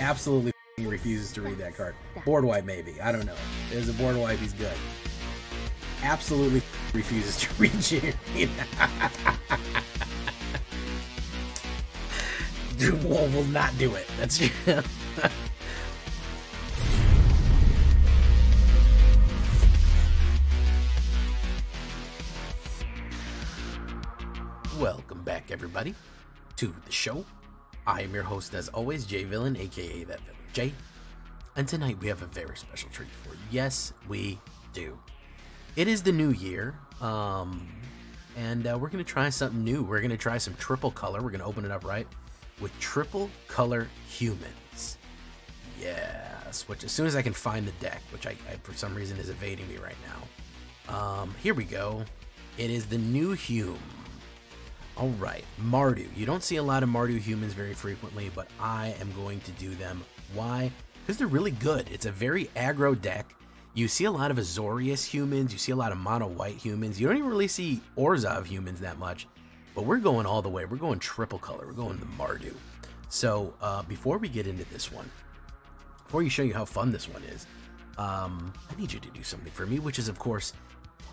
Absolutely refuses to read that card. Board wipe, maybe. I don't know. There's a board wipe. He's good. Absolutely refuses to read you. Dude, will not do it. That's true. Welcome back, everybody, to the show. I am your host, as always, Jay Villain, aka That Villain Jay. And tonight we have a very special treat for you. Yes, we do. It is the new year, and we're going to try something new. We're going to try some triple color. We're going to open it up right with triple color humans. Yes, which as soon as I can find the deck, which I for some reason is evading me right now. Here we go. It is the new Hume. Alright, Mardu. You don't see a lot of Mardu humans very frequently, but I am going to do them. Why? Because they're really good. It's a very aggro deck. You see a lot of Azorius humans, you see a lot of mono white humans. You don't even really see Orzhov humans that much, but we're going all the way. We're going triple color. We're going the Mardu. So before we get into this one, before you show you how fun this one is, I need you to do something for me, which is, of course,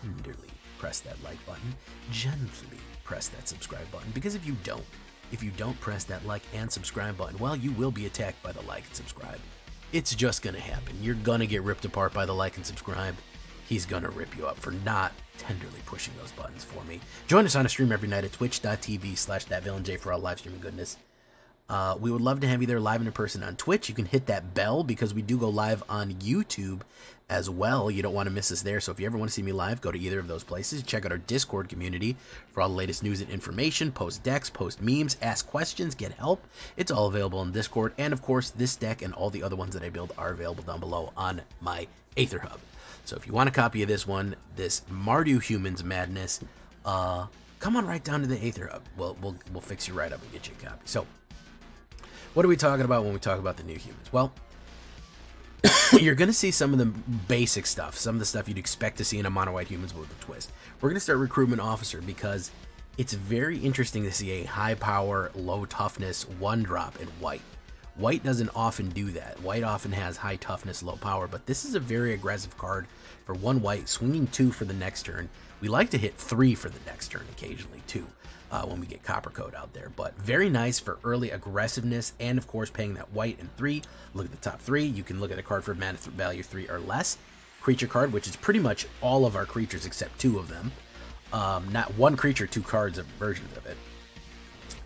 tenderly press that like button, gently press that subscribe button, because if you don't press that like and subscribe button, well, you will be attacked by the like and subscribe. It's just gonna happen. You're gonna get ripped apart by the like and subscribe. He's gonna rip you up for not tenderly pushing those buttons for me. Join us on a stream every night at twitch.tv/thatvillainj for all live streaming goodness. We would love to have you there live and in person on Twitch. You can hit that bell because we do go live on YouTube as well. You don't want to miss us there. So if you ever want to see me live, go to either of those places. Check out our Discord community for all the latest news and information. Post decks, post memes, ask questions, get help. It's all available in Discord. And of course, this deck and all the other ones that I build are available down below on my AetherHub. So if you want a copy of this one, this Mardu Humans madness, come on right down to the AetherHub. We'll fix you right up and get you a copy. So what are we talking about when we talk about the new humans? Well, you're going to see some of the basic stuff, some of the stuff you'd expect to see in a mono white humans with a twist. We're going to start recruitment officer because it's very interesting to see a high power, low toughness one drop in white. White doesn't often do that. White often has high toughness, low power, but this is a very aggressive card for one white, swinging 2 for the next turn. We like to hit 3 for the next turn occasionally too. When we get Copper Code out there, but very nice for early aggressiveness, and of course paying that white and 3. Look at the top 3. You can look at a card for mana value 3 or less. Creature card, which is pretty much all of our creatures except 2 of them. Not one creature, 2 cards of versions of it.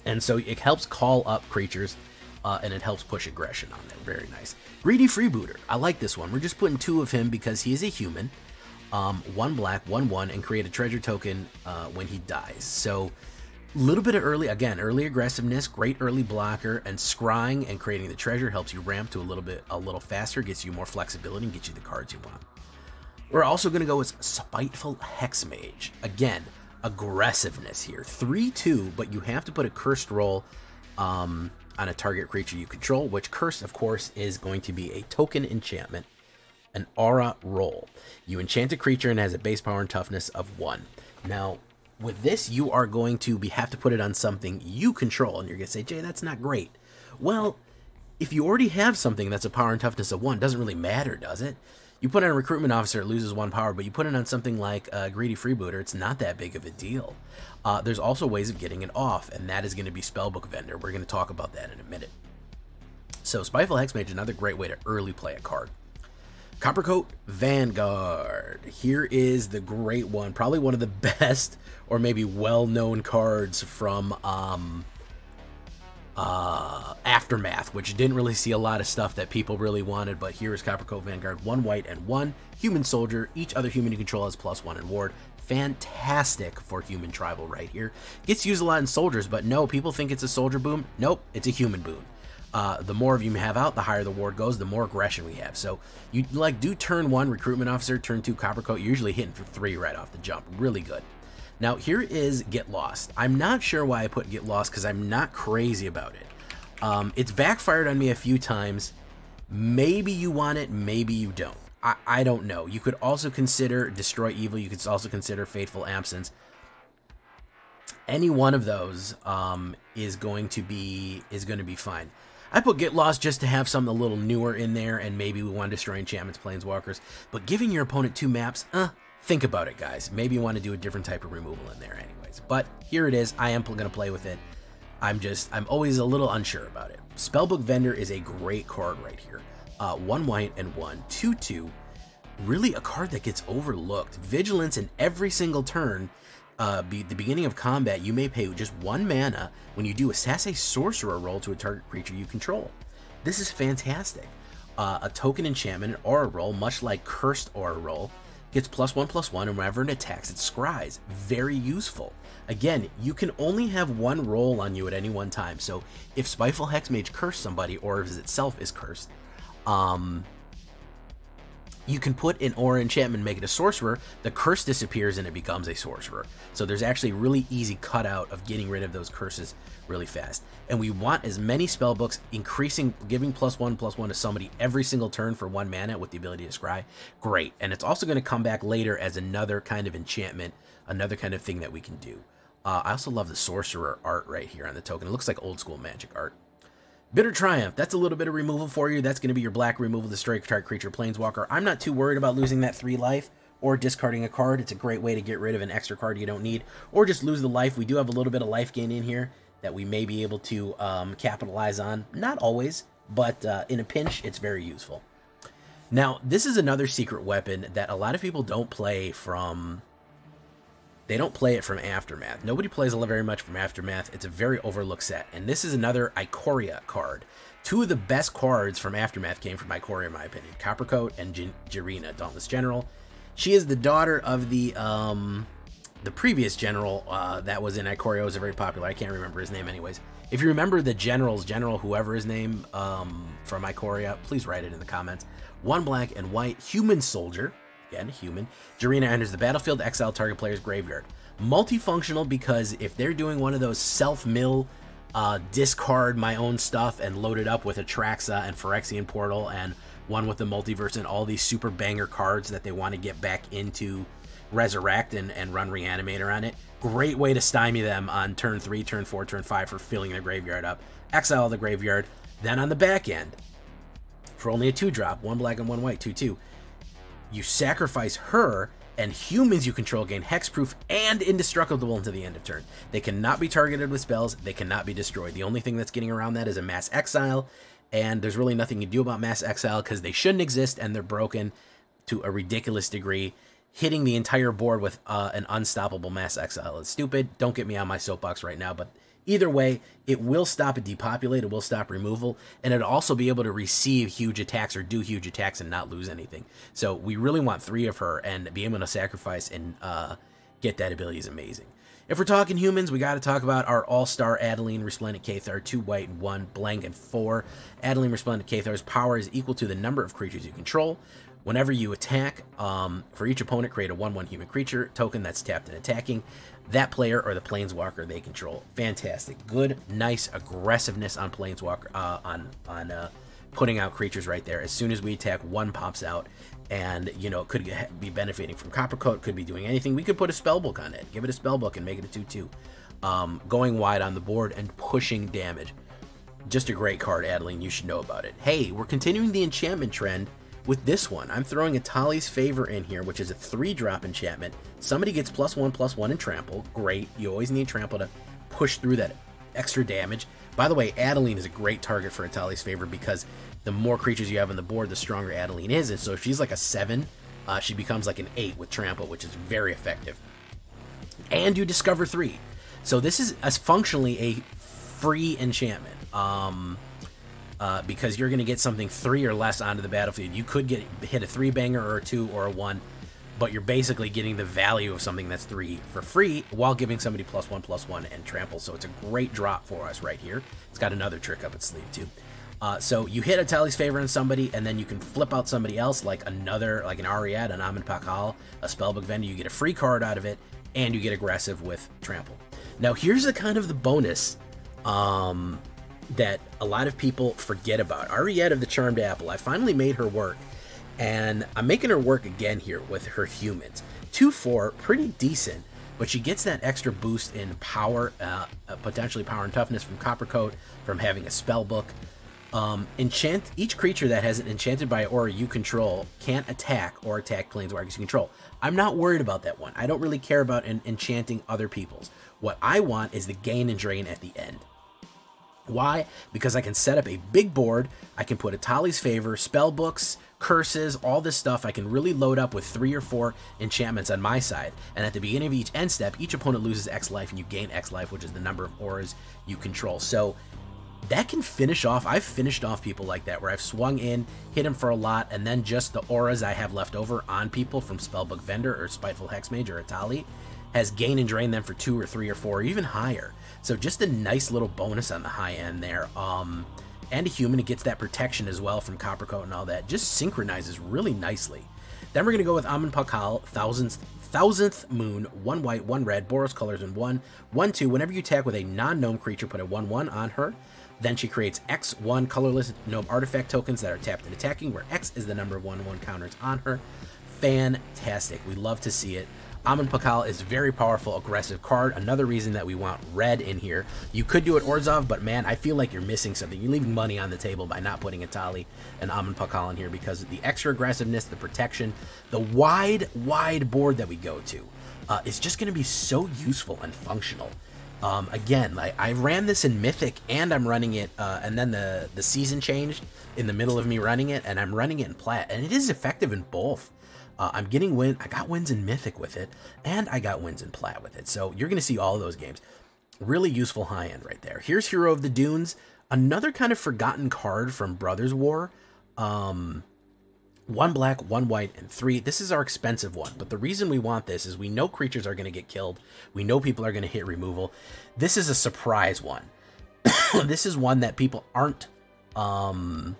And so it helps call up creatures, and it helps push aggression on them. Very nice. Greedy Freebooter. I like this one. We're just putting 2 of him because he is a human. 1 black, 1/1, and create a treasure token when he dies. So little bit of early aggressiveness, great early blocker, and scrying and creating the treasure helps you ramp to a little faster, gets you more flexibility, and gets you the cards you want. We're also going to go with Spiteful Hexmage. Again, aggressiveness here. 3/2, but you have to put a cursed roll on a target creature you control, which curse, of course, is going to be a token enchantment, an aura roll. You enchant a creature and has a base power and toughness of 1. Now, with this, you are going to have to put it on something you control, and you're going to say, Jay, that's not great. Well, if you already have something that's a power and toughness of 1, doesn't really matter, does it? You put it on a recruitment officer, it loses 1 power, but you put it on something like Greedy Freebooter, it's not that big of a deal. There's also ways of getting it off, and that is going to be Spellbook Vendor. We're going to talk about that in a minute. So Spiteful Hexmage is another great way to early play a card. Coppercoat Vanguard. Here is the great one, probably one of the best or maybe well-known cards from Aftermath, which didn't really see a lot of stuff that people really wanted, but here is Coppercoat Vanguard. 1 white and 1 human soldier. Each other human you control has +1 in ward. Fantastic for human tribal right here. Gets used a lot in soldiers, but no, people think it's a soldier boon. Nope, it's a human boon. The more of you have out, the higher the ward goes, the more aggression we have. So you do turn 1 recruitment officer, turn 2 Coppercoat. You're usually hitting for 3 right off the jump. Really good. Now here is Get Lost. I'm not sure why I put Get Lost because I'm not crazy about it. It's backfired on me a few times. Maybe you want it, maybe you don't. I don't know. You could also consider Destroy Evil. You could also consider Fateful Absence. Any one of those is going to be fine. I put Get Lost just to have something a little newer in there, and maybe we want to destroy enchantments, planeswalkers. But giving your opponent 2 maps, think about it, guys. Maybe you want to do a different type of removal in there anyways. But here it is. I am going to play with it. I'm always a little unsure about it. Spellbook Vendor is a great card right here. 1 white and 1, 2/2. Really a card that gets overlooked. Vigilance in every single turn. The beginning of combat, you may pay just 1 mana when you do a Sassy Sorcerer roll to a target creature you control. This is fantastic. A token enchantment, an aura roll, much like Cursed Aura roll, gets +1/+1, and whenever it attacks, it scries. Very useful. Again, you can only have 1 roll on you at any one time, so if Spiteful Hexmage cursed somebody, or if it itself is cursed, you can put an aura enchantment and make it a sorcerer, the curse disappears and it becomes a sorcerer. So there's actually a really easy cutout of getting rid of those curses really fast. And we want as many spellbooks, giving +1/+1 to somebody every single turn for 1 mana with the ability to scry. Great. And it's also going to come back later as another kind of enchantment, another kind of thing that we can do. I also love the sorcerer art right here on the token. It looks like old school Magic art. Bitter Triumph, that's a little bit of removal for you. That's going to be your black removal, destroy target creature, planeswalker. I'm not too worried about losing that 3 life or discarding a card. It's a great way to get rid of an extra card you don't need, or just lose the life. We do have a little bit of life gain in here that we may be able to capitalize on. Not always, but in a pinch, it's very useful. Now, this is another secret weapon that a lot of people don't play from... They don't play it from Aftermath. Nobody plays very much from Aftermath. It's a very overlooked set. And this is another Ikoria card. 2 of the best cards from Aftermath came from Ikoria, in my opinion. Coppercoat and Jirina, Dauntless General. She is the daughter of the previous general that was in Ikoria. Was very popular. I can't remember his name anyways. If you remember the general whoever his name from Ikoria, please write it in the comments. 1 black and white human soldier. Again, human. Jirina enters the battlefield, exile target player's graveyard. Multifunctional because if they're doing one of those self-mill, discard my own stuff and load it up with Atraxa and Phyrexian Portal and one with the multiverse and all these super banger cards that they want to get back into Resurrect and run Reanimator on it. Great way to stymie them on turn 3, turn 4, turn 5 for filling their graveyard up. Exile the graveyard. Then on the back end, for only a 2-drop, 1 black and 1 white, 2/2. You sacrifice her, and humans you control gain hexproof and indestructible until the end of turn. They cannot be targeted with spells. They cannot be destroyed. The only thing that's getting around that is a mass exile, and there's really nothing you can do about mass exile because they shouldn't exist, and they're broken to a ridiculous degree. Hitting the entire board with an unstoppable mass exile is stupid. Don't get me on my soapbox right now, but either way, it will stop a depopulate, it will stop removal, and it'll also be able to receive huge attacks or do huge attacks and not lose anything. So we really want 3 of her, and being able to sacrifice and get that ability is amazing. If we're talking humans, we got to talk about our all-star Adeline Resplendent Cathar, 2 white and 1 blank and 4. Adeline Resplendent Cathar's power is equal to the number of creatures you control. Whenever you attack, for each opponent, create a 1/1 human creature token that's tapped and attacking that player or the planeswalker they control. Fantastic. Good, nice aggressiveness on planeswalker, on putting out creatures right there. As soon as we attack, 1 pops out, and, you know, it could be benefiting from Coppercoat, could be doing anything. We could put a spellbook on it, give it a spellbook, and make it a 2/2. Going wide on the board and pushing damage. Just a great card, Adeline. You should know about it. Hey, we're continuing the enchantment trend with this one. I'm throwing a Tali's Favor in here, which is a 3-drop enchantment. Somebody gets +1/+1 in trample. Great. You always need trample to push through that extra damage. By the way, Adeline is a great target for a Tali's Favor because the more creatures you have on the board, the stronger Adeline is. And so if she's like a 7, she becomes like an 8 with trample, which is very effective. And you discover 3. So this is functionally a free enchantment. Because you're going to get something 3 or less onto the battlefield. You could hit a 3-banger or a 2 or a 1, but you're basically getting the value of something that's 3 for free while giving somebody +1/+1 and trample. So it's a great drop for us right here. It's got another trick up its sleeve too. So you hit a Tali's Favor on somebody, and then you can flip out somebody else like an Ariad, an Amin Pakal, a Spellbook Vendor. You get a free card out of it, and you get aggressive with trample. Now here's the kind of the bonus that a lot of people forget about. Ariad of the Charmed Apple. I finally made her work, and I'm making her work again here with her humans. 2/4, pretty decent. but she gets that extra boost in power, potentially power and toughness from Copper Coat, from having a spell book. Each creature that has an enchanted by aura you control can't attack or attack planeswalkers you control. I'm not worried about that one. I don't really care about enchanting other people's. What I want is the gain and drain at the end. Why? Because I can set up a big board, I can put a Tali's Favor, spell books, curses, all this stuff. I can really load up with 3 or 4 enchantments on my side, and at the beginning of each end step, each opponent loses X life and you gain X life, which is the number of auras you control. So that can finish off. I've finished off people like that, where I've swung in, hit them for a lot, and then just the auras I have left over on people from Spellbook Vendor or Spiteful Hexmage or Atali has gain and drain them for 2 or 3 or 4, or even higher. So just a nice little bonus on the high end there. And a human, it gets that protection as well from Copper Coat and all that. Just synchronizes really nicely. Then we're going to go with Amun Pakal, Thousandth Moon, 1 white, 1 red, Boros colors, and 1/2. Whenever you attack with a non-gnome creature, put a 1/1 on her. Then she creates X1 colorless gnome artifact tokens that are tapped and attacking, where X is the number of 1/1 counters on her. Fantastic. We love to see it. Amun Pakal is a very powerful, aggressive card. Another reason that we want red in here. You could do it Orzhov, but man, I feel like you're missing something. You're leaving money on the table by not putting Atali and Amun Pakal in here, because of the extra aggressiveness, the protection, the wide board that we go to is just going to be so useful and functional. Again, I ran this in Mythic, and I'm running it, and then the season changed in the middle of me running it, and I'm running it in Plat, and it is effective in both. I'm getting win. I got wins in Mythic with it, and I got wins in Plat with it. So you're going to see all of those games. Really useful high end right there. Here's Hero of the Dunes, another kind of forgotten card from Brothers War. 1 black, 1 white, and 3. This is our expensive one, but the reason we want this is we know creatures are going to get killed. We know people are going to hit removal. This is a surprise one. This is one that people aren't not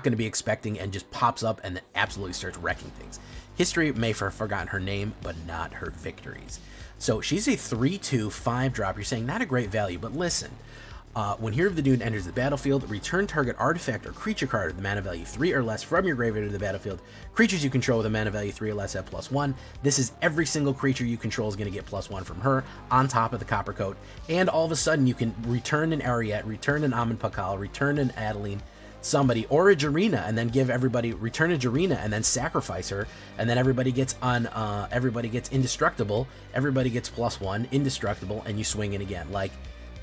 going to be expecting, and just pops up and then absolutely starts wrecking things. History may have forgotten her name, but not her victories. So she's a 3/2 5-drop. You're saying not a great value, but listen. When Hero of the Dune enters the battlefield, return target artifact or creature card with the mana value 3 or less from your graveyard to the battlefield. Creatures you control with a mana value 3 or less have +1. This is every single creature you control is going to get +1 from her on top of the Copper Coat. And all of a sudden, you can return an Ariette, return an Amun Pakal, return an Adeline, somebody, or a Jarina, and then give everybody, return a Jarina and then sacrifice her, and then everybody gets on, everybody gets indestructible, everybody gets +1, indestructible, and you swing in again. Like,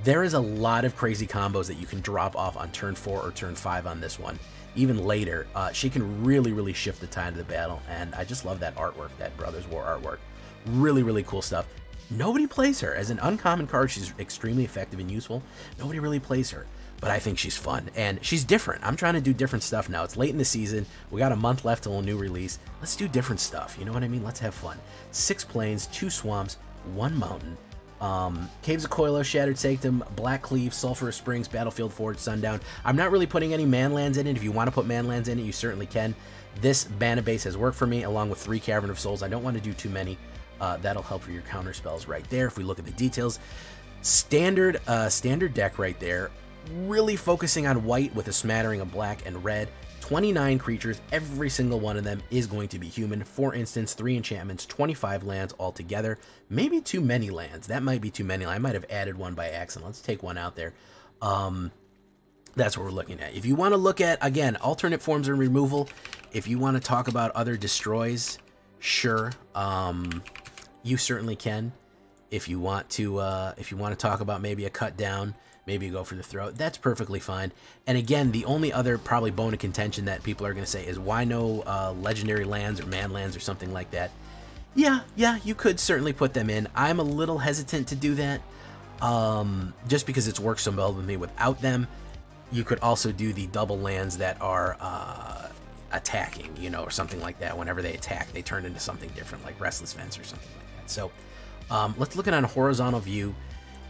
there is a lot of crazy combos that you can drop off on turn 4 or turn 5 on this one. Even later, she can really shift the tide of the battle, and I just love that artwork, that Brothers War artwork. Really cool stuff. Nobody plays her. As an uncommon card, she's extremely effective and useful. Nobody really plays her, but I think she's fun, and she's different. I'm trying to do different stuff now. It's late in the season. We got a month left till a new release. Let's do different stuff. You know what I mean? Let's have fun. 6 plains, 2 swamps, 1 mountain. Caves of Koilos, Shattered Sanctum, Black Cleave, Sulphurous Springs, Battlefield Forge, Sundown. I'm not really putting any manlands in it. If you want to put manlands in it, you certainly can. This mana base has worked for me, along with 3 Cavern of Souls. I don't want to do too many. That'll help for your counter spells right there. If we look at the details, standard deck right there. Really focusing on white with a smattering of black and red. 29 creatures, every single one of them is going to be human. For instance, 3 enchantments, 25 lands altogether. Maybe too many lands. That might be too many. I might have added one by accident. Let's take one out there. That's what we're looking at. If you want to look at, again, alternate forms of removal, if you want to talk about other destroys, sure, you certainly can. If you want to talk about maybe a cut down, maybe you go for the throat, that's perfectly fine. And again, the only other probably bone of contention that people are going to say is, why no legendary lands or man lands or something like that? Yeah, you could certainly put them in. I'm a little hesitant to do that, just because it's worked so well with me without them. You could also do the double lands that are attacking, you know, or something like that. Whenever they attack, they turn into something different, like Restless Fence or something like that. So let's look at it on a horizontal view.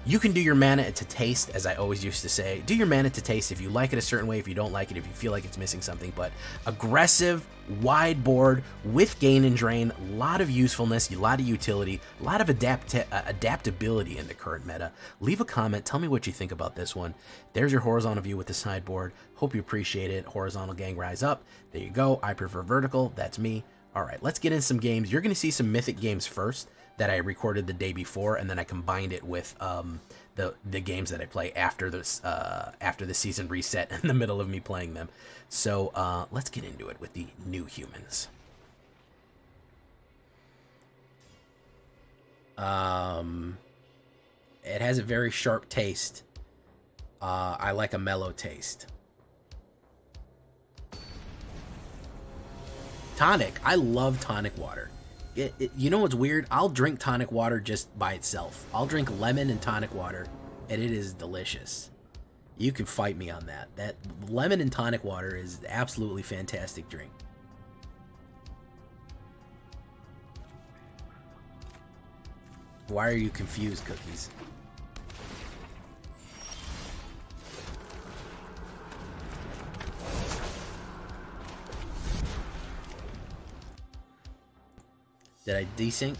You can do your mana to taste, as I always used to say. Do your mana to taste if you like it a certain way, if you don't like it, if you feel like it's missing something. But aggressive, wide board with gain and drain, a lot of usefulness, a lot of utility, a lot of adaptability in the current meta. Leave a comment. Tell me what you think about this one. There's your horizontal view with the sideboard. Hope you appreciate it. Horizontal gang, rise up. There you go. I prefer vertical. That's me. All right, let's get in some games. You're going to see some Mythic games first. that I recorded the day before, and then I combined it with the games that I play after the season reset in the middle of me playing them. So let's get into it with the new humans. It has a very sharp taste. I like a mellow taste. Tonic. I love tonic water. You know what's weird? I'll drink tonic water just by itself. I'll drink lemon and tonic water, and it is delicious. You can fight me on that. That lemon and tonic water is an absolutely fantastic drink. Why are you confused, Cookies? Did I desync?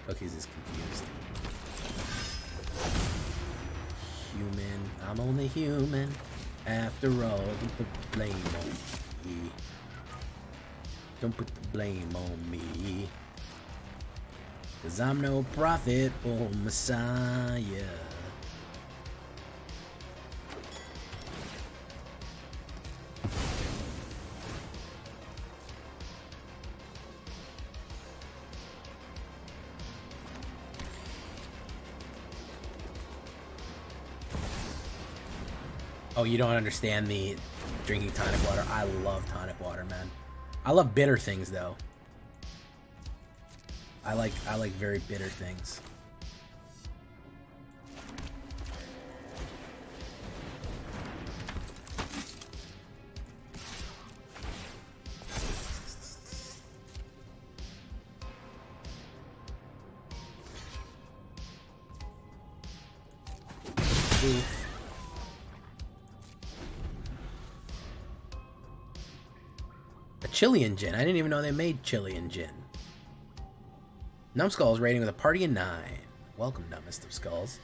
Cookies is confused. Human, I'm only human. After all, don't put the blame on me. Don't put the blame on me. 'Cause I'm no prophet or messiah. Oh, you don't understand the drinking tonic water? I love tonic water, man. I love bitter things, though. I like very bitter things. Oof. A Chilean gin. I didn't even know they made Chilean gin. Numbskull is rating with a party of 9. Welcome, dumbest of skulls.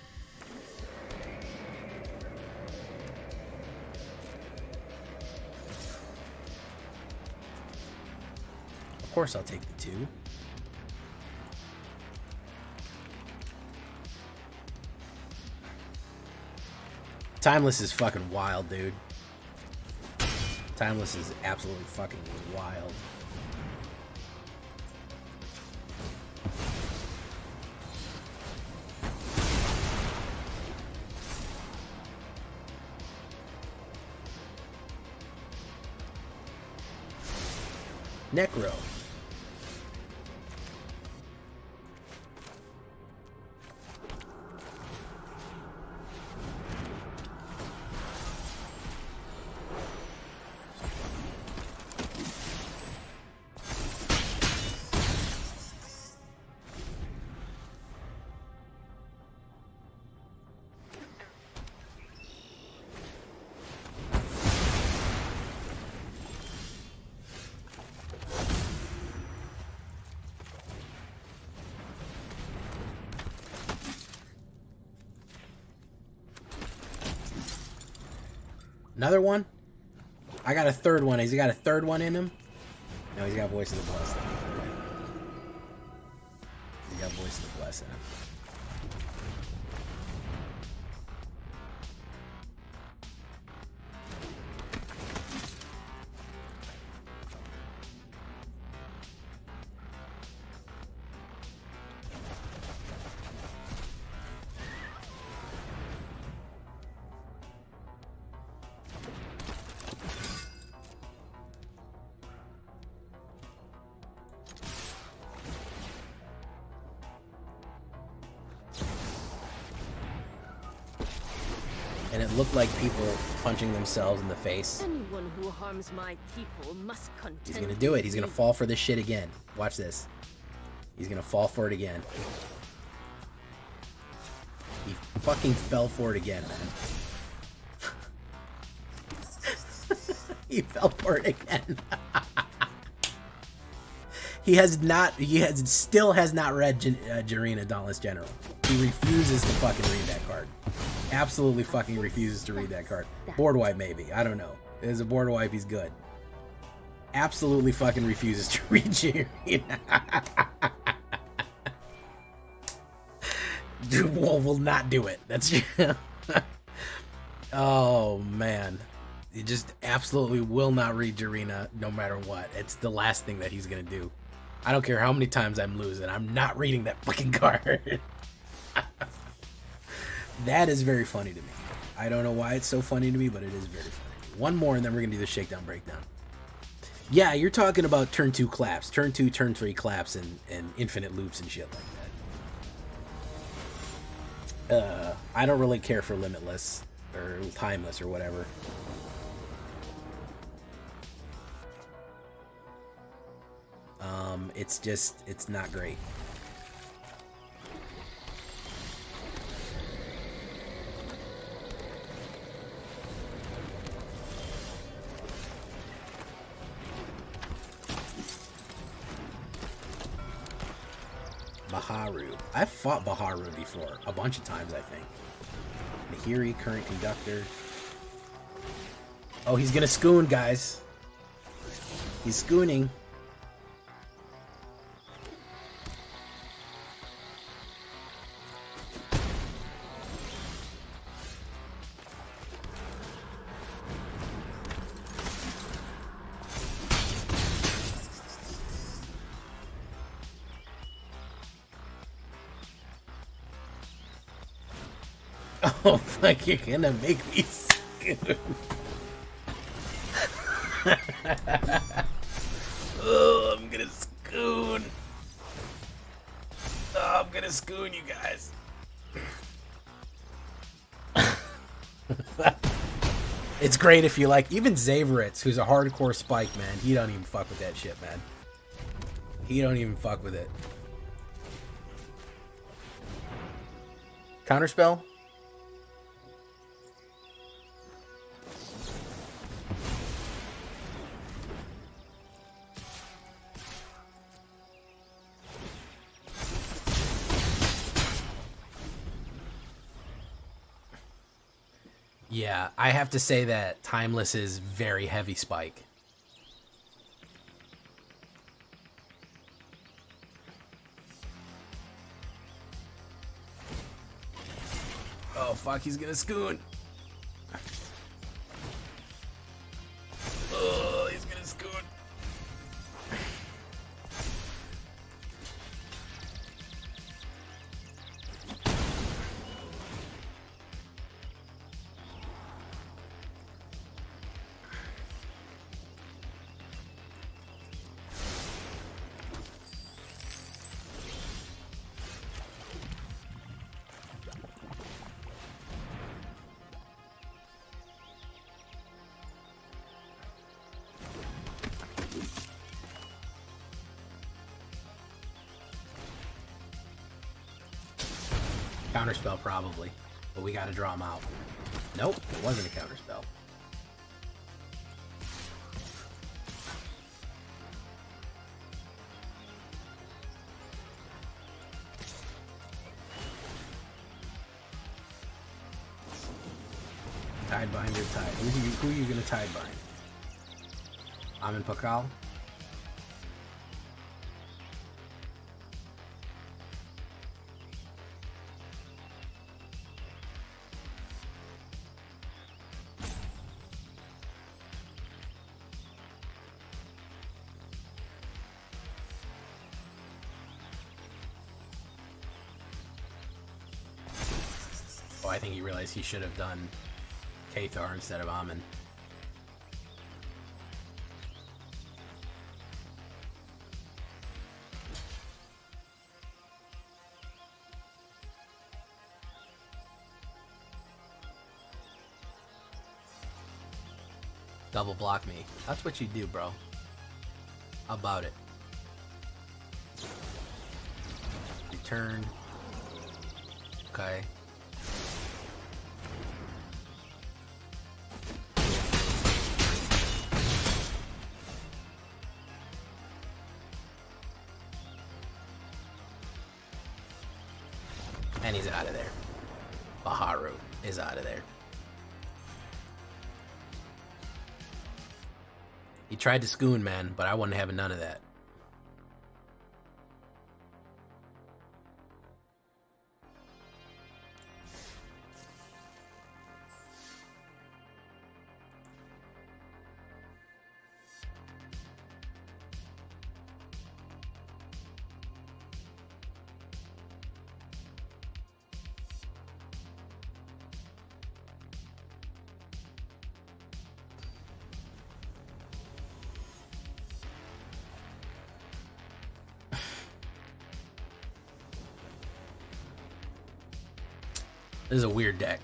Of course I'll take the 2. Timeless is fucking wild, dude. Timeless is absolutely fucking wild. Necro. Another one? I got a third one. Has he got a third one in him? No, he's got Voice of the Blessed. He's got Voice of the Blessed in him. And it looked like people punching themselves in the face. Anyone who harms my people must contend. He's gonna do it. He's gonna fall for this shit again. Watch this. He's gonna fall for it again. He fucking fell for it again, man. He fell for it again. Still has not read Jarina, Dauntless General. He refuses to fucking read that card. Absolutely fucking refuses to read that card. Board wipe, maybe. I don't know. There's a board wipe, he's good. Absolutely fucking refuses to read Jarina. Dude, we'll not do it. That's oh man, he just absolutely will not read Jarina no matter what. It's the last thing that he's gonna do. I don't care how many times I'm losing. I'm not reading that fucking card. That is very funny to me. I don't know why it's so funny to me, but it is very funny. One more, and then we're gonna do the shakedown breakdown. Yeah, you're talking about turn 2 claps, turn 2, turn 3 claps, and infinite loops and shit like that. I don't really care for limitless or timeless or whatever. It's just, it's not great. Baharu. I've fought Baharu before. A bunch of times, I think. Nahiri, current conductor. Oh, he's gonna scoon, guys. He's scooning. Oh, fuck, you're gonna make me scoon. Oh, I'm gonna scoon. Oh, I'm gonna scoon you guys. It's great if you like, even Zaveritz, who's a hardcore spike, man, he don't even fuck with that shit, man. He don't even fuck with it. Counterspell? Yeah, I have to say that Timeless is very heavy spike. Oh fuck, he's gonna scoon. Oh, he's gonna scoon. Counterspell probably, but we gotta draw him out. Nope, it wasn't a counterspell. Tidebind or Tide? Who are you gonna Tidebind? I'm in Pakal. Oh, I think he realized he should have done Kathar instead of Amun. Double block me. That's what you do, bro. How about it? Return. Okay. And he's out of there. Baharu is out of there. He tried to scoon, man, but I wasn't having none of that. This is a weird deck.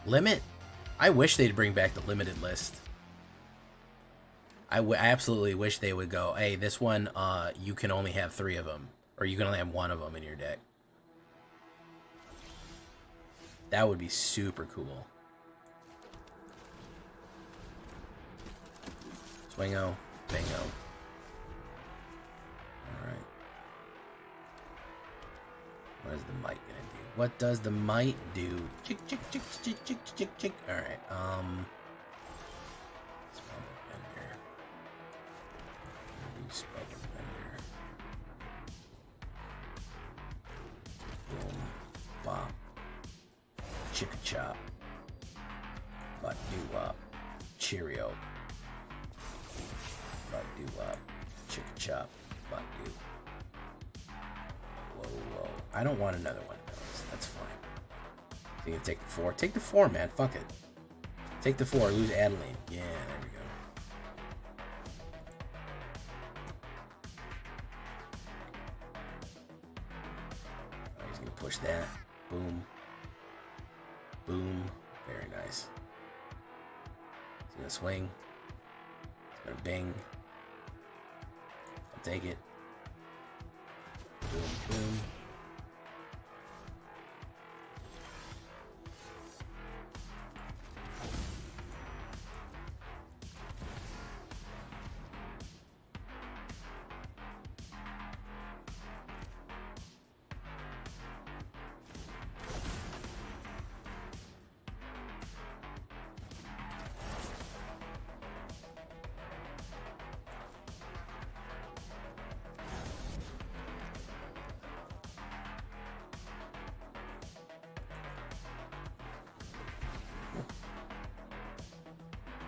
Limit? I wish they'd bring back the limited list. I absolutely wish they would go, hey, this one, you can only have 3 of them. Or you can only have 1 of them in your deck. That would be super cool. Swingo, bingo. Alright. What is the might gonna do? What does the might do? Chick, chick, chick, chick, chick, chick, chick. Alright, Spellbook Vendor. Do Spellbook Vendor. Boom. Bop. Chicka chop. But do up. Cheerio. But do up. Chicka chop. But do. Whoa, whoa. I don't want another one of those. That's fine. So you can take the 4. Take the 4, man. Fuck it. Take the 4. Lose Adeline. Yeah, there we go. Oh, he's gonna push that. Boom. Boom. Very nice. He's gonna swing. He's gonna bing. I'll take it. Boom, boom.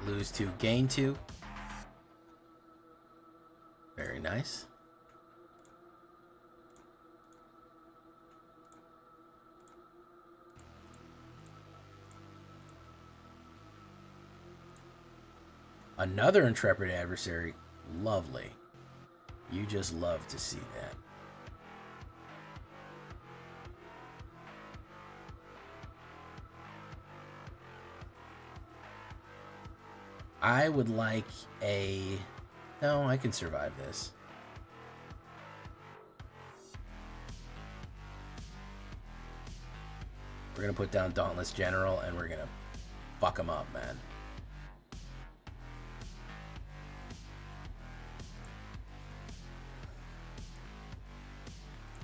Lose 2, gain 2. Very nice. Another Intrepid Adversary. Lovely. You just love to see that. I would like a... No, I can survive this. We're going to put down Dauntless General, and we're going to fuck him up, man.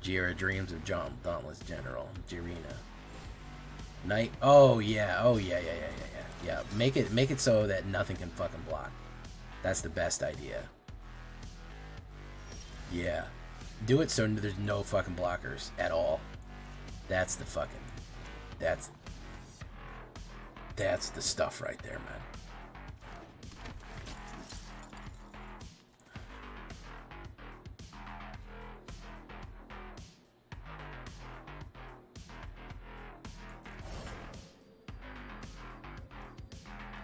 Jira dreams of Dauntless General. Jirina. Knight. Oh, yeah. Oh, yeah. Yeah, make it so that nothing can fucking block. That's the best idea. Yeah. Do it so there's no fucking blockers at all. That's the fucking... That's the stuff right there, man.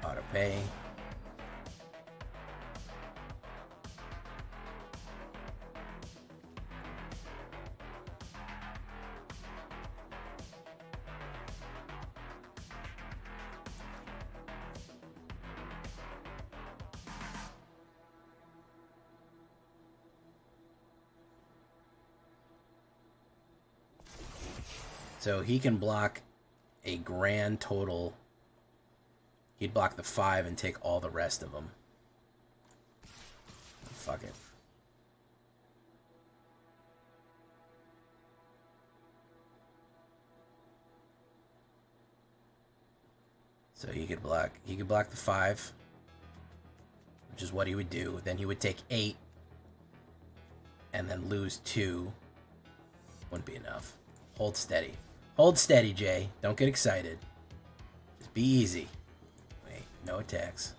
Auto pay. So he can block a grand total. He'd block the 5 and take all the rest of them. Fuck it. So he could block the 5, which is what he would do. Then he would take 8. and then lose 2 wouldn't be enough. Hold steady. Hold steady, Jay. Don't get excited. Just be easy. Wait, no attacks.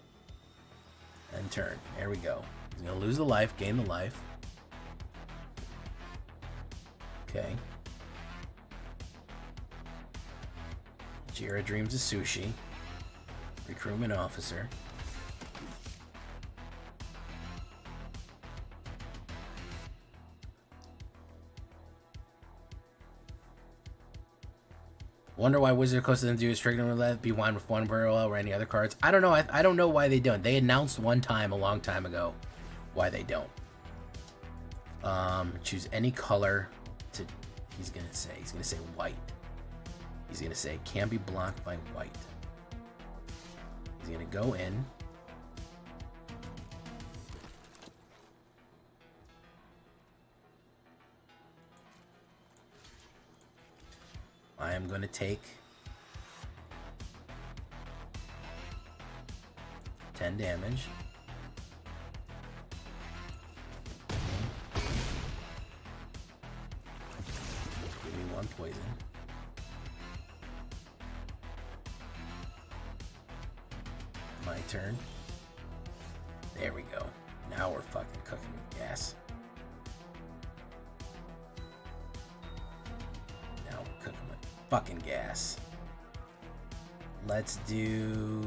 And turn. There we go. He's going to lose the life, gain the life. Okay. Jira dreams of sushi. Recruitment officer. Wonder why Wizard of the Coast doesn't do a strict roulette, be wine with one parallel or any other cards. I don't know. I don't know why they don't. They announced one time a long time ago why they don't. Choose any color to. He's gonna say white. He's gonna say can be blocked by white. He's gonna go in. I am going to take 10 damage. Give me 1 poison. My turn. There we go. Now we're fucking cooking with gas. Fucking gas. Let's do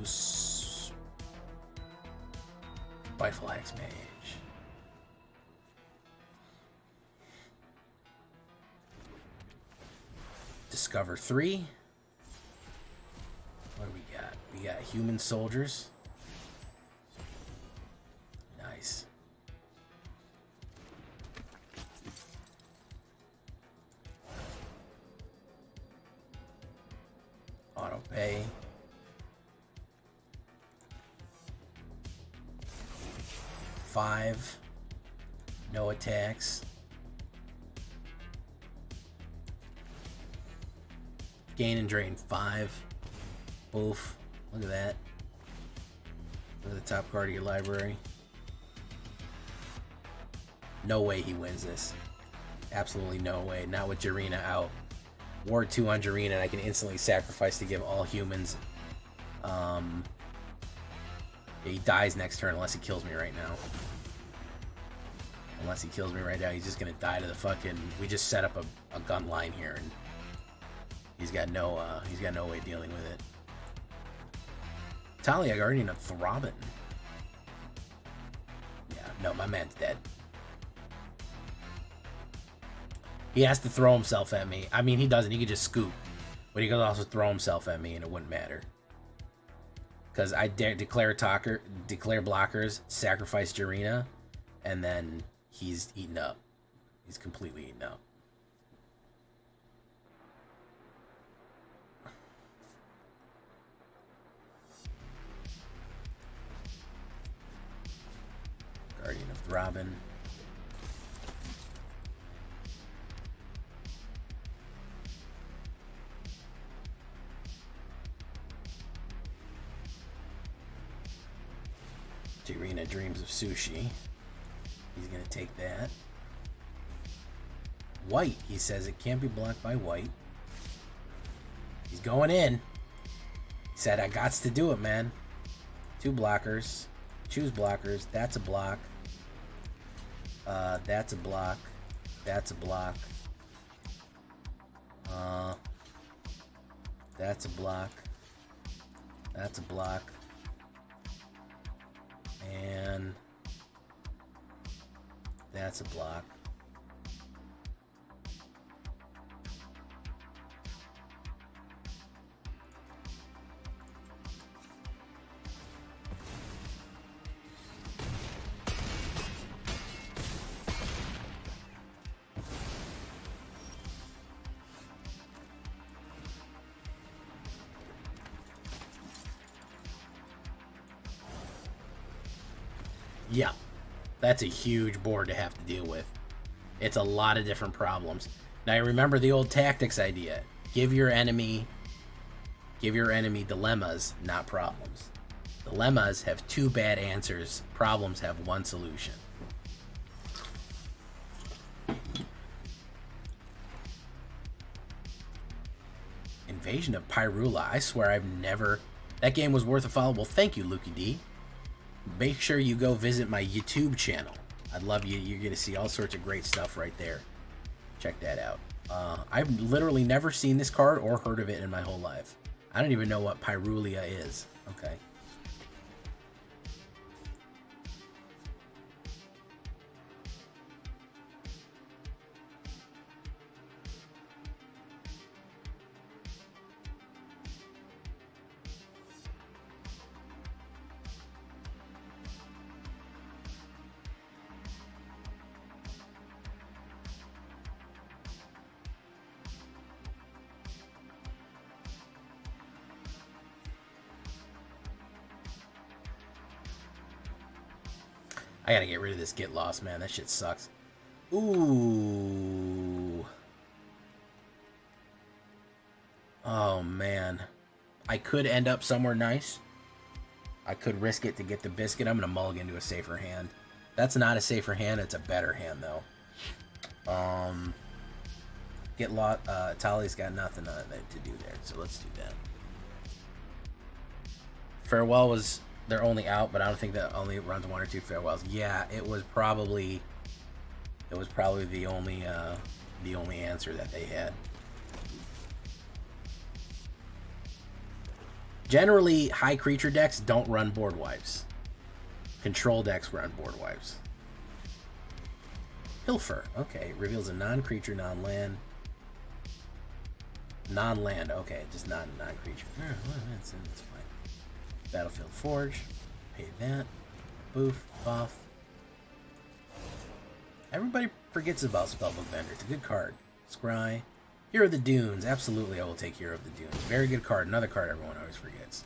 Spiteful Axe Mage. Discover 3. What do we got? We got human soldiers. Nice. Auto pay. Five. No attacks. Gain and drain 5. Oof. Look at that. Look at the top card of your library. No way he wins this. Absolutely no way. Not with Jarina out. Ward 2 on Jarina, and I can instantly sacrifice to give all humans. He dies next turn unless he kills me right now. Unless he kills me right now, he's just gonna die to the fucking. We just set up a gun line here, and he's got no way dealing with it. Talia Guardian of Throbbing. Yeah, no, my man's dead. He has to throw himself at me. I mean, he doesn't. He could just scoop. But he could also throw himself at me, and it wouldn't matter. Because I dare declare blockers, sacrifice Jarina, and then he's eaten up. He's completely eaten up. Guardian of Throbbing. Jarina dreams of sushi. He's gonna take that. White, he says it can't be blocked by white. He's going in. He said I gots to do it, man. 2 blockers. Choose blockers. That's a block. That's a block. That's a block. That's a block. That's a block. And that's a block. Yeah, that's a huge board to have to deal with. It's a lot of different problems. Now, you remember the old tactics idea. Give your enemy dilemmas, not problems. Dilemmas have 2 bad answers. Problems have 1 solution. Invasion of Pyrula. I swear I've never... That game was worth a follow. Well, thank you, Lukey D. Make sure you go visit my YouTube channel. I'd love you. You're going to see all sorts of great stuff right there. Check that out. I've literally never seen this card or heard of it in my whole life. I don't even know what Pyrula is. Okay. I gotta get rid of this Get Lost, man. That shit sucks. Ooh. Oh, man. I could end up somewhere nice. I could risk it to get the biscuit. I'm gonna mulligan into a safer hand. That's not a safer hand. It's a better hand, though. Get Lost. Tali's got nothing to do there, so let's do that. Farewell was... They're only out, but I don't think that only runs 1 or 2 farewells. Yeah, it was probably the only answer that they had. Generally, high creature decks don't run board wipes. Control decks run board wipes. Pilfer. Okay, reveals a non-creature, non-land. Non-land. Okay, just non-creature. That's fine. Battlefield Forge, pay that, boof, buff. Everybody forgets about Spellbook Vendor. It's a good card. Scry. Hero of the Dunes. Absolutely, I will take Hero of the Dunes. Very good card. Another card everyone always forgets.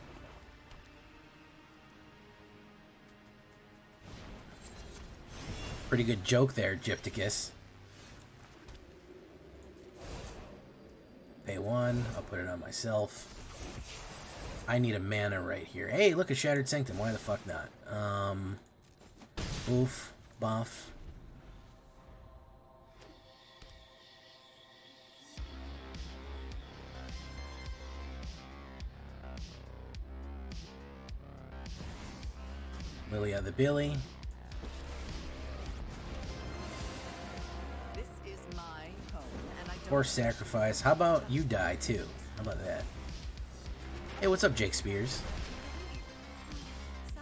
Pretty good joke there, Gypticus. Pay 1. I'll put it on myself. I need a mana right here. Hey, look, a Shattered Sanctum. Why the fuck not? Boof. Buff. Lily of the Billy. This is my home, and I don't... Force Sacrifice. How about you die, too? How about that? Hey, what's up, Jake Spears?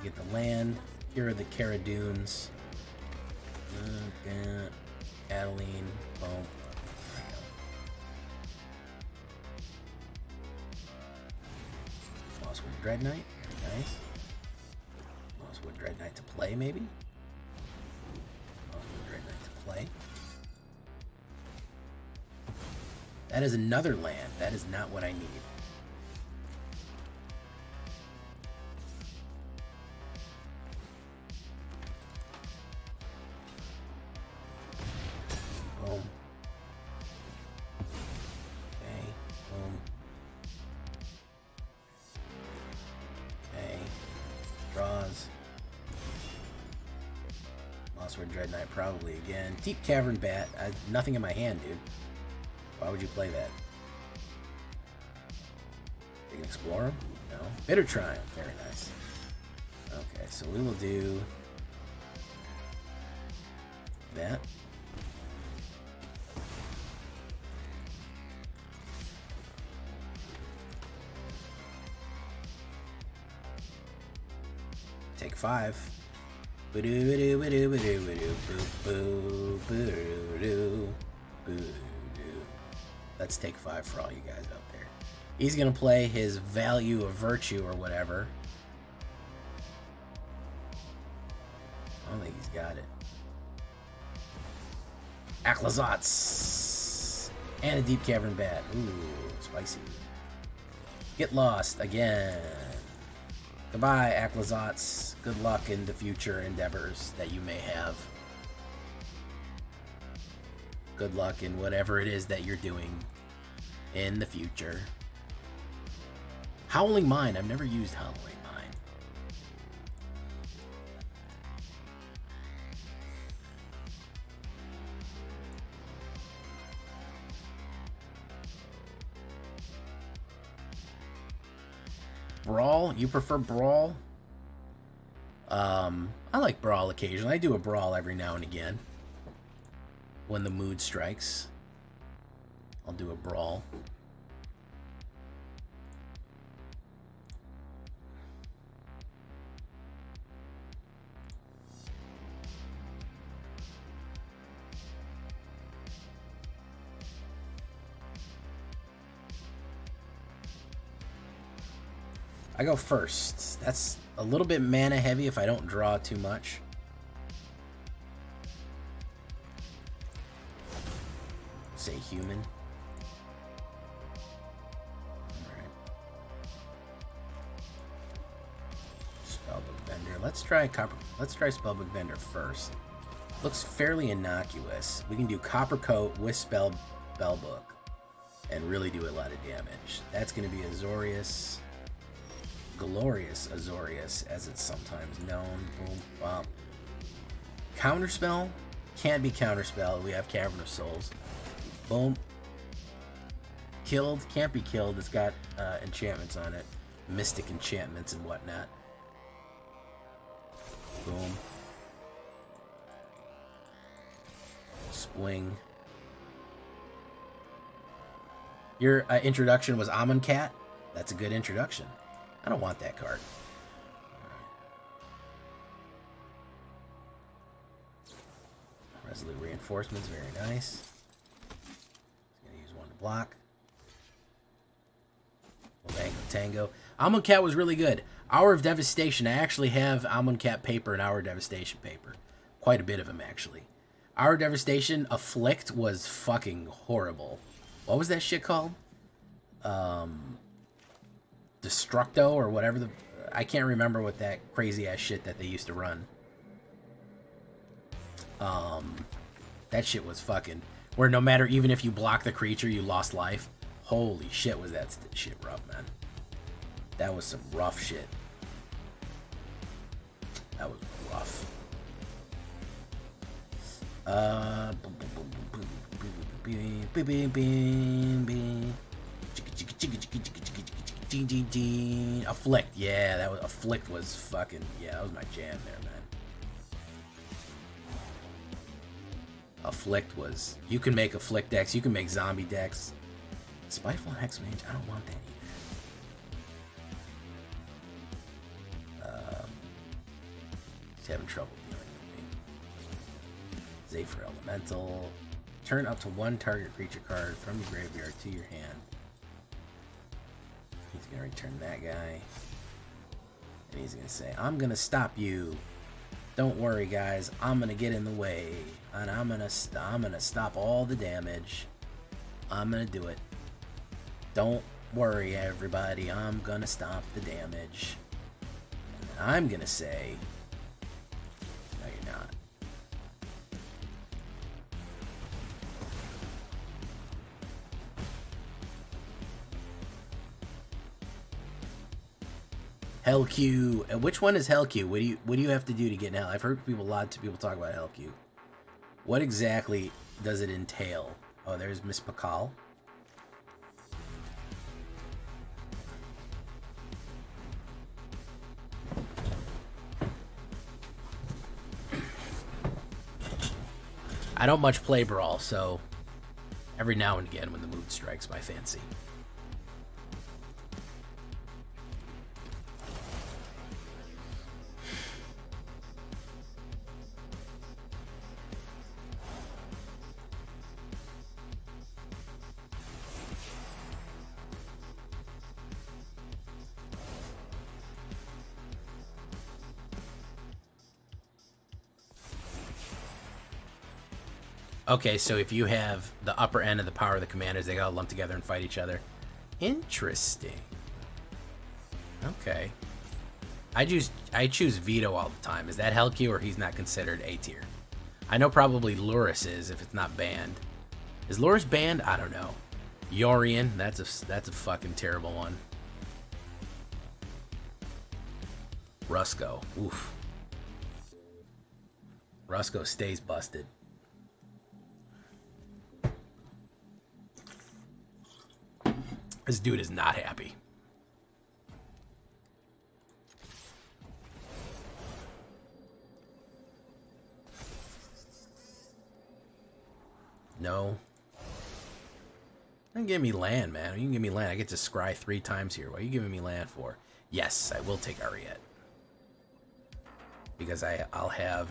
Get the land. Here are the Cara Dunes. Adeline. Boom. Mosswood Dread Knight. Very nice. Mosswood Dread Knight to play, maybe? Mosswood Dread Knight to play. That is another land. That is not what I need. Dread Knight probably again. Deep Cavern Bat. Nothing in my hand, dude. Why would you play that? You can explore him? No. Bitter Triumph. Very nice. Okay, so we will do that. Take 5. Let's take 5 for all you guys out there. He's gonna play his Value of Virtue or whatever. I don't think he's got it. Aclazotz and a Deep Cavern Bat. Ooh, spicy. Get Lost again. Goodbye, Aclazotz. Good luck in the future endeavors that you may have. Good luck in whatever it is that you're doing in the future. Howling Mine. I've never used Howling Mine. Brawl? You prefer Brawl? I like Brawl occasionally. I do a Brawl every now and again. When the mood strikes, I'll do a Brawl. I go first. That's a little bit mana heavy if I don't draw too much. Say human. Alright. Spellbook Vendor. Let's try Spellbook Vendor first. Looks fairly innocuous. We can do Copper Coat with Spellbook and really do a lot of damage. That's going to be Azorius. Glorious Azorius, as it's sometimes known. Boom, bop. Counterspell? Can't be Counterspell. We have Cavern of Souls. Boom. Killed? Can't be killed. It's got enchantments on it. Mystic enchantments and whatnot. Boom. Swing. Your introduction was Amonkhet? That's a good introduction. I don't want that card. Resolute Reinforcements, very nice. He's going to use one to block. Tango Tango. Amonkhet was really good. Hour of Devastation. I actually have Amonkhet paper and Hour of Devastation paper. Quite a bit of them, actually. Hour of Devastation, Afflict was fucking horrible. What was that shit called? Destructo or whatever the... I can't remember what that crazy-ass shit that they used to run. That shit was fucking... Where no matter, even if you block the creature, you lost life. Holy shit, was that shit rough, man. That was some rough shit. That was rough. Afflict, yeah, that was Afflict was fucking, yeah, that was my jam there, man. Afflict was, you can make Afflict decks, you can make zombie decks. Spiteful Hexmage, I don't want that either. He's having trouble dealing with me. Zephyr Elemental. Turn up to one target creature card from your graveyard to your hand. He's gonna return that guy. And he's gonna say, I'm gonna stop you. Don't worry, guys. I'm gonna get in the way. And I'm gonna stop all the damage. I'm gonna do it. Don't worry, everybody. I'm gonna stop the damage. And I'm gonna say, no, you're not. Hellq. Which one is Hellq? What do you have to do to get in Hell? I've heard a lot of people talk about Hellq. What exactly does it entail? Oh, there's Miss Pakal. I don't much play Brawl, so every now and again when the mood strikes my fancy. Okay, so if you have the upper end of the power of the commanders, they gotta lump together and fight each other. Interesting. Okay. I choose Veto all the time. Is that Hellq or he's not considered A tier? I know probably Luris is if it's not banned. Is Luris banned? I don't know. Yorion, that's a fucking terrible one. Rusko, oof. Rusko stays busted. This dude is not happy. No. Don't give me land, man. You can give me land. I get to scry 3 times here. What are you giving me land for? Yes, I will take Ariette. Because I'll have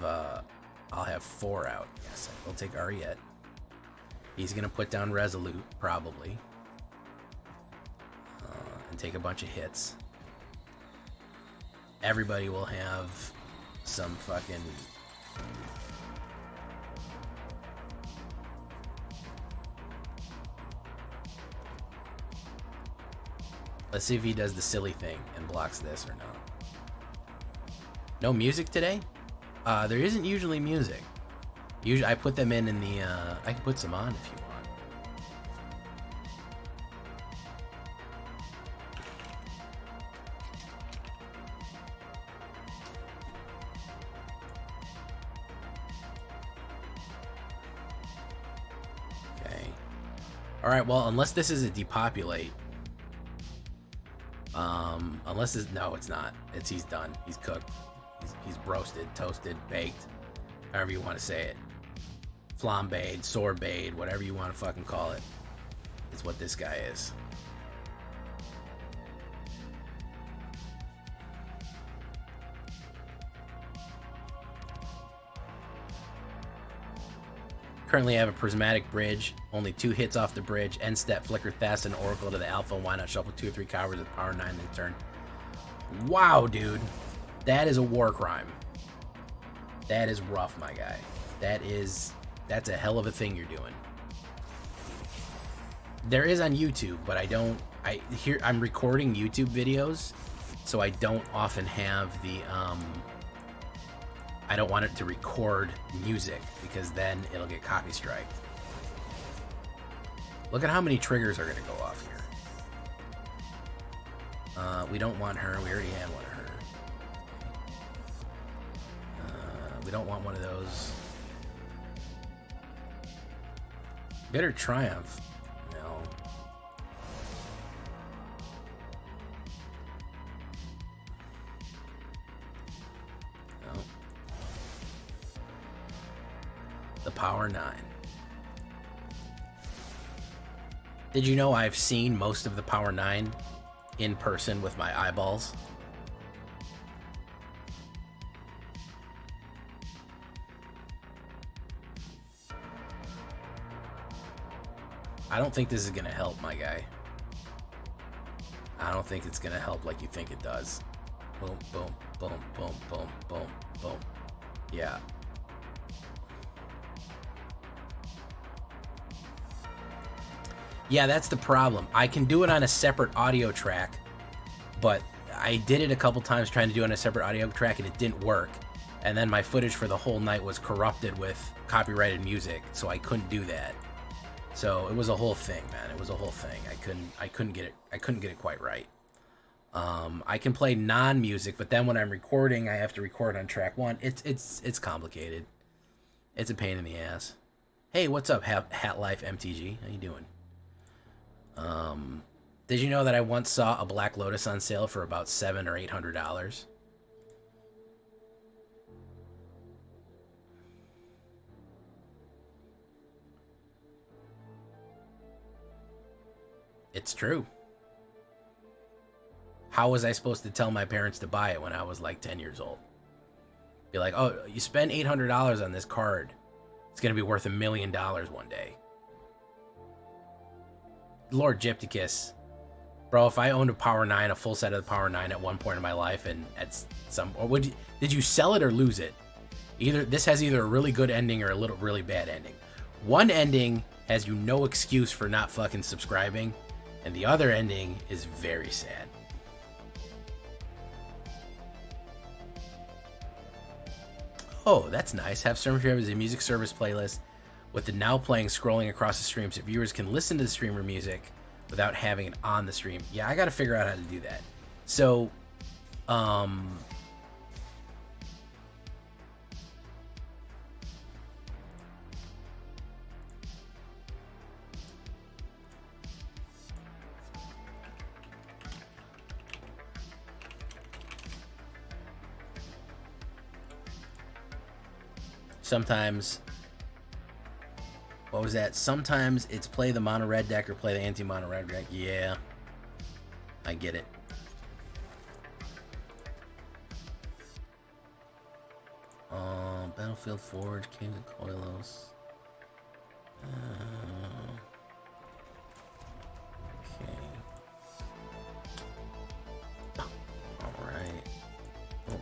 4 out. Yes, I will take Ariette. He's gonna put down Resolute, probably. And take a bunch of hits. Everybody will have some fucking... Let's see if he does the silly thing and blocks this or not. No music today? There isn't usually music. Usually I put them in the, I can put some on if you want. Okay. Alright, well, unless this is a depopulate. Unless it's, no, it's not. He's done. He's cooked. He's roasted, toasted, baked, however you want to say it. Flambéed, sorbet, whatever you want to fucking call it, is what this guy is. Currently I have a prismatic bridge, only 2 hits off the bridge, end step, flicker, Thas, and Oracle to the alpha. Why not shuffle 2 or 3 cowards with power 9 in turn? Wow, dude. That is a war crime. That is rough, my guy. That's a hell of a thing you're doing. There is on YouTube, but I'm recording YouTube videos, so I don't often have the, I don't want it to record music because then it'll get copy striked. Look at how many triggers are gonna go off here. We don't want her, we already had one of her. We don't want one of those. Bitter Triumph. No. No. The Power 9. Did you know I've seen most of the Power 9 in person with my eyeballs? I don't think this is gonna help, my guy. I don't think it's gonna help like you think it does. Boom, boom, boom, boom, boom, boom, boom. Yeah. Yeah, that's the problem. I can do it on a separate audio track, but I did it a couple times trying to do it on a separate audio track and it didn't work. And then my footage for the whole night was corrupted with copyrighted music, so I couldn't do that. So it was a whole thing, man. It was a whole thing. I couldn't get it quite right. I can play non-music, but then when I'm recording, I have to record on track 1. It's complicated. It's a pain in the ass. Hey, what's up, Hat Life MTG? How you doing? Did you know that I once saw a Black Lotus on sale for about $700 or $800? It's true. How was I supposed to tell my parents to buy it when I was like 10 years old? Be like, oh, you spend $800 on this card. It's going to be worth $1 million one day. Lord Gypticus. Bro, if I owned a Power 9, a full set of the Power 9 at one point in my life, and at some... Or did you sell it or lose it? This has either a really good ending or a really bad ending. One ending has you no excuse for not fucking subscribing, and the other ending is very sad. Oh, that's nice. Have STUMFA as a music service playlist with the now playing scrolling across the stream so viewers can listen to the streamer music without having it on the stream. Yeah, I gotta figure out how to do that. So, sometimes... What What was that? Sometimes it's play the mono red deck or play the anti-mono red deck. Yeah. I get it. Battlefield Forge, Kings of Koilos. Okay. Alright. Oh,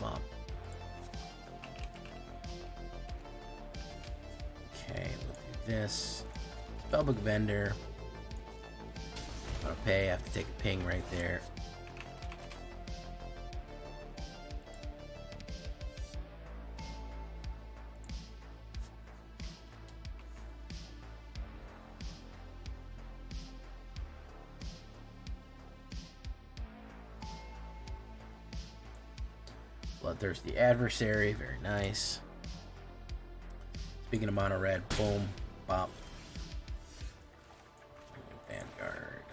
Bob. Okay, we'll do this. Spellbook Vendor. I'm gonna pay, I have to take a ping right there. Bloodthirsty Adversary, very nice. Speaking of mono red, boom, bop. Vanguard.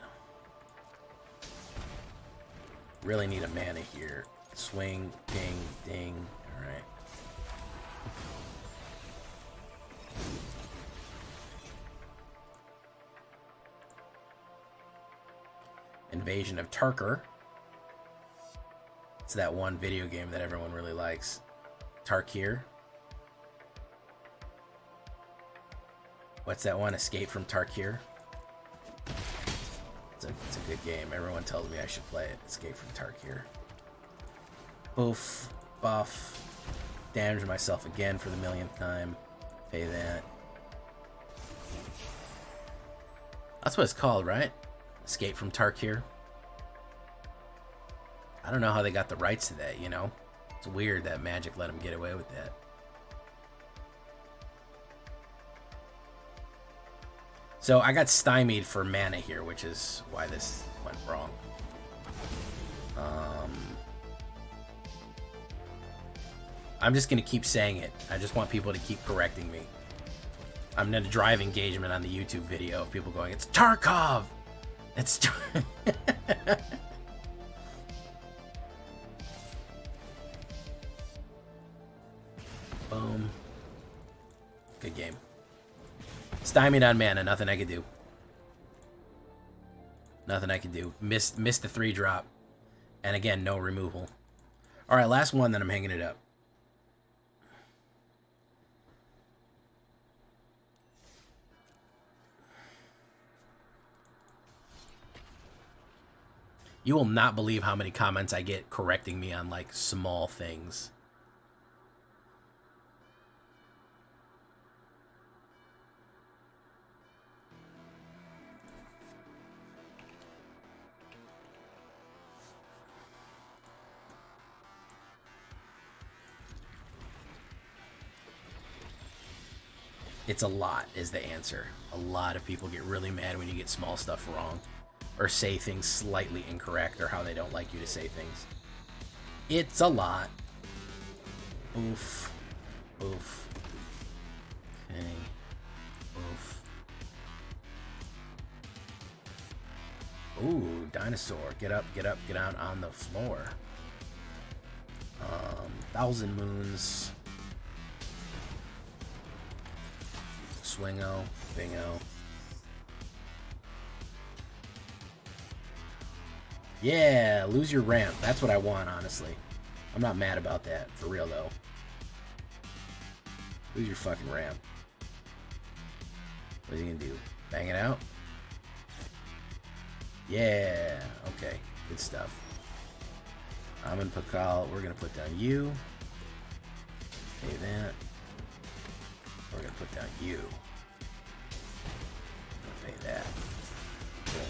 Really need a mana here. Swing, ding, ding. Alright. Invasion of Tarkir. It's that one video game that everyone really likes. Tarkir. What's that one? Escape from Tarkir. It's a good game. Everyone tells me I should play it. Escape from Tarkir. Boof. Buff. Damage myself again for the millionth time. Pay that. That's what it's called, right? Escape from Tarkir. I don't know how they got the rights to that, you know? It's weird that Magic let them get away with that. So I got stymied for mana here, which is why this went wrong. I'm just going to keep saying it. I just want people to keep correcting me. I'm going to drive engagement on the YouTube video of people going, it's Tarkov! It's... Boom. Good game. Stymied on mana, nothing I could do. Nothing I could do. Missed the 3-drop. And again, no removal. Alright, last one, then I'm hanging it up. You will not believe how many comments I get correcting me on, like, small things. It's a lot, is the answer. A lot of people get really mad when you get small stuff wrong. Or say things slightly incorrect, or how they don't like you to say things. It's a lot. Oof. Oof. Okay. Oof. Ooh, dinosaur. Get up, get up, get out on the floor. 1,000 Moons. Swingo. Bingo. Yeah, lose your ramp. That's what I want, honestly. I'm not mad about that, for real, though. Lose your fucking ramp. What is he gonna do? Bang it out? Yeah, okay. Good stuff. I'm in Pakal. We're gonna put down you. Pay that. We're gonna put down you. Pay that. Boom.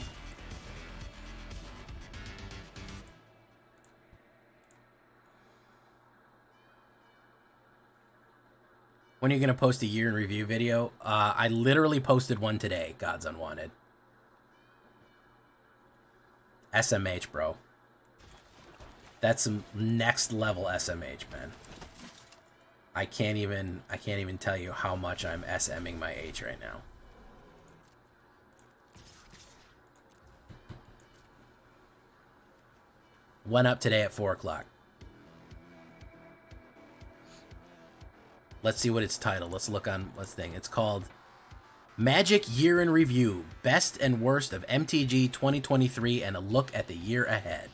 When are you going to post a year in review video? I literally posted one today, Gods Unwanted. SMH, bro. That's some next level SMH, man. I can't even tell you how much I'm SMing my H right now. Went up today at 4 o'clock. Let's see what it's titled. Let's look on, let's think. It's called Magic Year in Review. Best and worst of MTG 2023 and a look at the year ahead.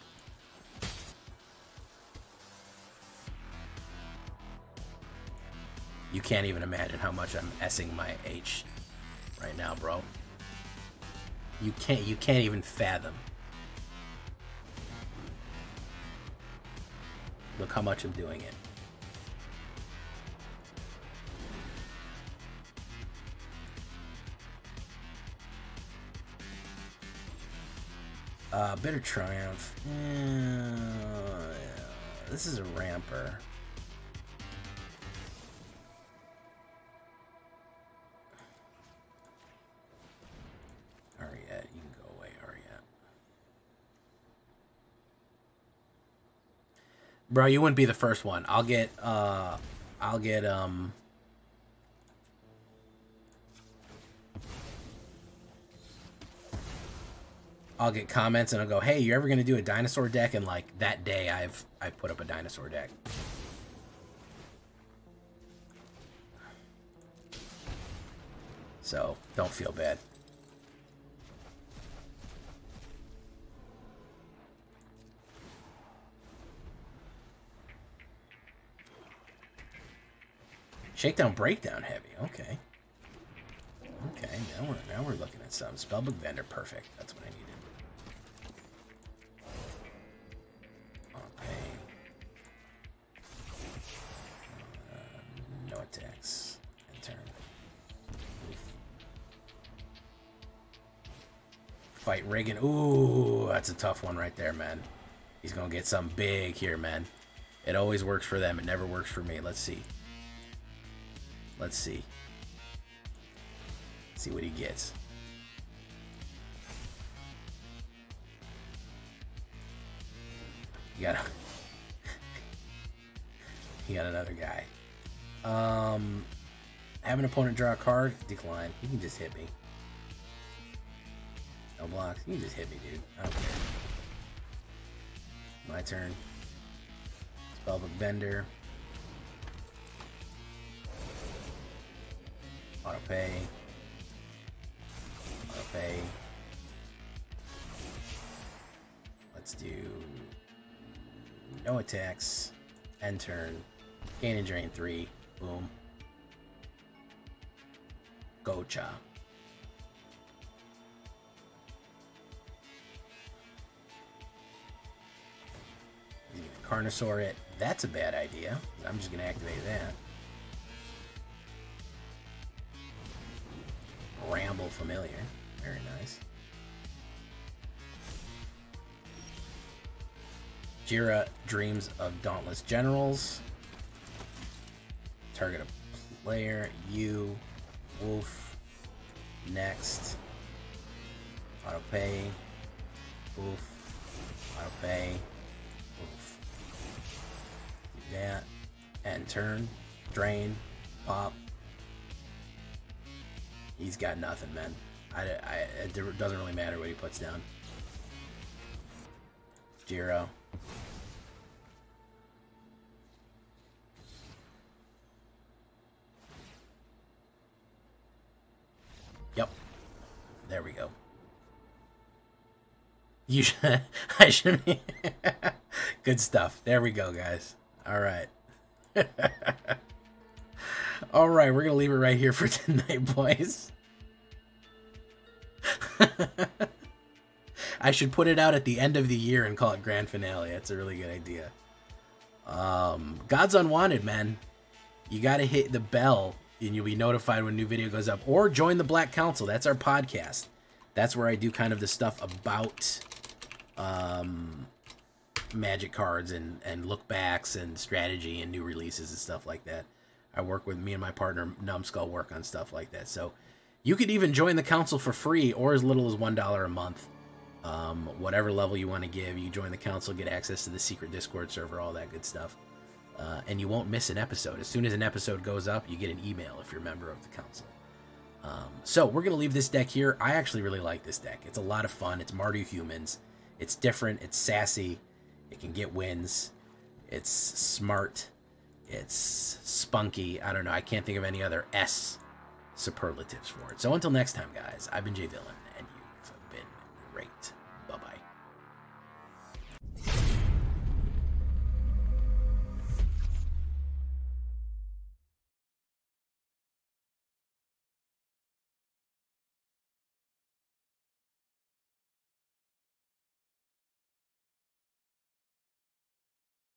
You can't even imagine how much I'm S-ing my H right now, bro. You can't even fathom. Look how much I'm doing it. Bitter Triumph. This is a ramper. Ariette, you can go away, Ariette. Bro, you wouldn't be the first one. I'll get comments and I'll go, hey, you're ever gonna do a dinosaur deck? And like that day I've put up a dinosaur deck. So don't feel bad. Shakedown Breakdown heavy, okay. Okay, now we're looking at some. Spellbook Vendor, perfect. That's what I needed. No attacks. And turn. Oof. Fight Reagan. Ooh, that's a tough one right there, man. He's gonna get something big here, man. It always works for them. It never works for me. Let's see. Let's see. See what he gets. You got another guy. Have an opponent draw a card. Decline. You can just hit me. No blocks. You can just hit me, dude. I don't care. My turn. Spellbook Vendor. Auto pay. Auto pay. Let's do no attacks. End turn. Gain and drain 3. Boom. Gocha. Carnosaur it. That's a bad idea. I'm just gonna activate that. Ramble Familiar. Very nice. Jira Dreams of Dauntless Generals. Target a player. You. Wolf. Next. Auto pay. Wolf. Auto pay. Wolf. Do that. End turn. Drain. Pop. He's got nothing, man. It doesn't really matter what he puts down. Jiro. Yep. There we go. You should. I should be. Good stuff. There we go, guys. All right. All right, we're gonna leave it right here for tonight, boys. I should put it out at the end of the year and call it grand finale. That's a really good idea. God's Unwanted, man. You gotta hit the bell and you'll be notified when a new video goes up. Or join the Black Council. That's our podcast. That's where I do kind of the stuff about Magic cards and look backs and strategy and new releases and stuff like that. I work with me and my partner Numbskull work on stuff like that. So you could even join the council for free or as little as $1 a month. Whatever level you want to give, you join the council, get access to the secret Discord server, all that good stuff. And you won't miss an episode. As soon as an episode goes up, you get an email if you're a member of the council. So we're going to leave this deck here. I actually really like this deck. It's a lot of fun. It's Mardu humans. It's different. It's sassy. It can get wins. It's smart. It's spunky. I don't know. I can't think of any other S superlatives for it. So until next time, guys, I've been Jay Villain.